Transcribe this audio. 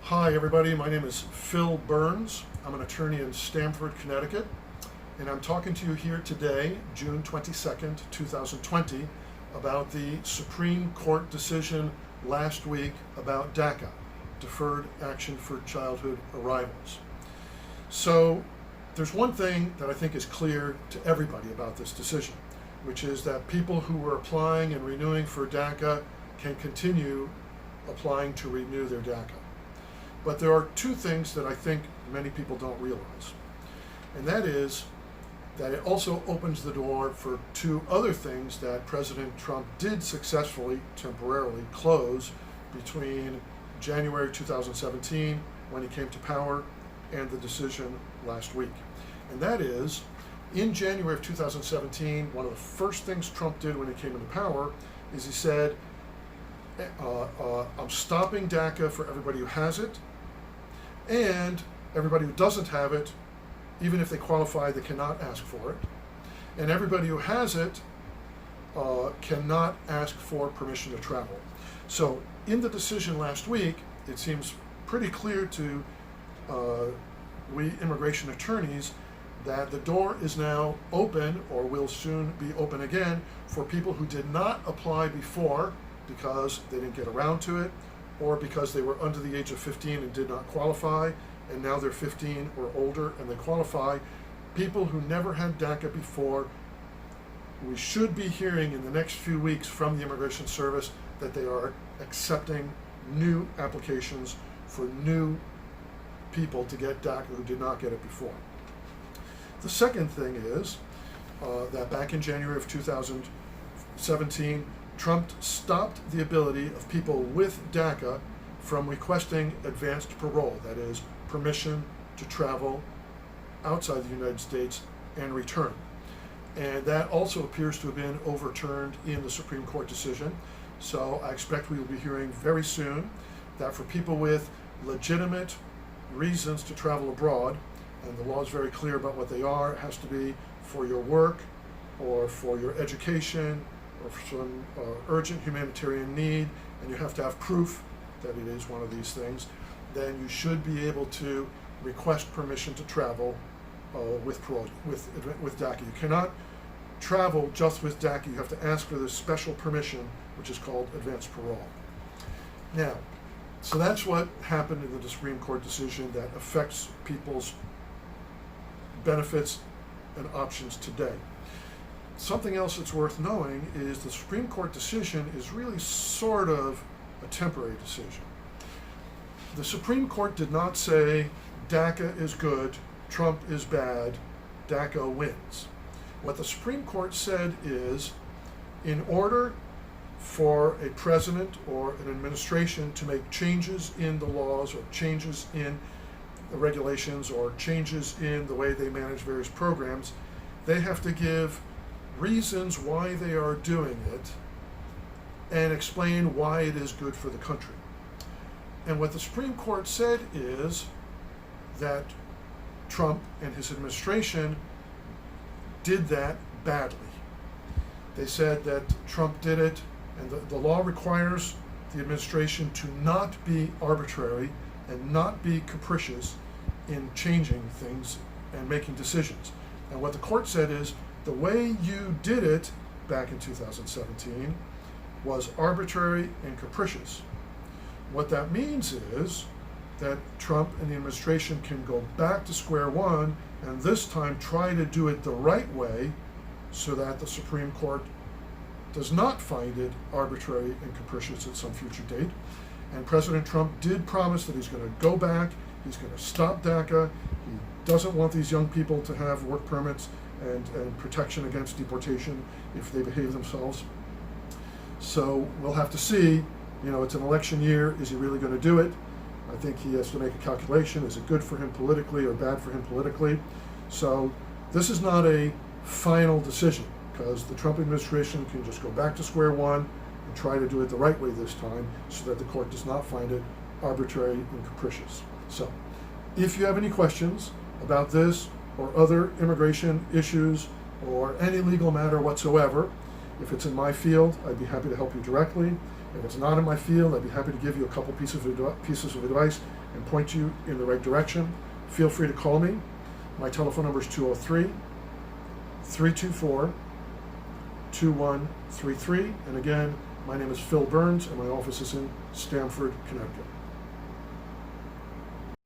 Hi everybody, my name is Phil Berns. I'm an attorney in Stamford, Connecticut, and I'm talking to you here today, June 22nd, 2020, about the Supreme Court decision last week about DACA, Deferred Action for Childhood Arrivals. So there's one thing that I think is clear to everybody about this decision, which is that people who were applying and renewing for DACA can continue applying to renew their DACA. But there are two things that I think many people don't realize. And that is that it also opens the door for two other things that President Trump did successfully, temporarily close between January 2017, when he came to power, and the decision last week. And that is, in January of 2017, one of the first things Trump did when he came into power is he said, I'm stopping DACA for everybody who has it, and everybody who doesn't have it, even if they qualify, they cannot ask for it. And everybody who has it cannot ask for permission to travel. So in the decision last week, it seems pretty clear to we immigration attorneys that the door is now open, or will soon be open again, for people who did not apply before because they didn't get around to it, or because they were under the age of 15 and did not qualify, and now they're 15 or older and they qualify. People who never had DACA before, we should be hearing in the next few weeks from the Immigration Service that they are accepting new applications for new people to get DACA who did not get it before. The second thing is that back in January of 2017, Trump stopped the ability of people with DACA from requesting advanced parole, that is, permission to travel outside the United States and return. And that also appears to have been overturned in the Supreme Court decision. So I expect we will be hearing very soon that for people with legitimate reasons to travel abroad, and the law is very clear about what they are, it has to be for your work or for your education, or for some urgent humanitarian need, and you have to have proof that it is one of these things, then you should be able to request permission to travel with parole, with DACA. You cannot travel just with DACA. You have to ask for this special permission, which is called advanced parole. Now, so that's what happened in the Supreme Court decision that affects people's benefits and options today. Something else that's worth knowing is the Supreme Court decision is really sort of a temporary decision. The Supreme Court did not say DACA is good, Trump is bad, DACA wins. What the Supreme Court said is, in order for a president or an administration to make changes in the laws, or changes in the regulations, or changes in the way they manage various programs, they have to give reasons why they are doing it and explain why it is good for the country. And what the Supreme Court said is that Trump and his administration did that badly. They said that Trump did it, and the law requires the administration to not be arbitrary and not be capricious in changing things and making decisions. And what the court said is, the way you did it back in 2017 was arbitrary and capricious. What that means is that Trump and the administration can go back to square one and this time try to do it the right way so that the Supreme Court does not find it arbitrary and capricious at some future date. And President Trump did promise that he's going to go back, he's going to stop DACA, he doesn't want these young people to have work permits and protection against deportation if they behave themselves. So we'll have to see. You know, it's an election year. Is he really going to do it? I think he has to make a calculation. Is it good for him politically or bad for him politically? So this is not a final decision, because the Trump administration can just go back to square one and try to do it the right way this time so that the court does not find it arbitrary and capricious. So if you have any questions about this or other immigration issues or any legal matter whatsoever, if it's in my field, I'd be happy to help you directly. If it's not in my field, I'd be happy to give you a couple pieces of advice and point you in the right direction. Feel free to call me. My telephone number is 203-324-2133. And again, my name is Phil Berns, and my office is in Stamford, Connecticut.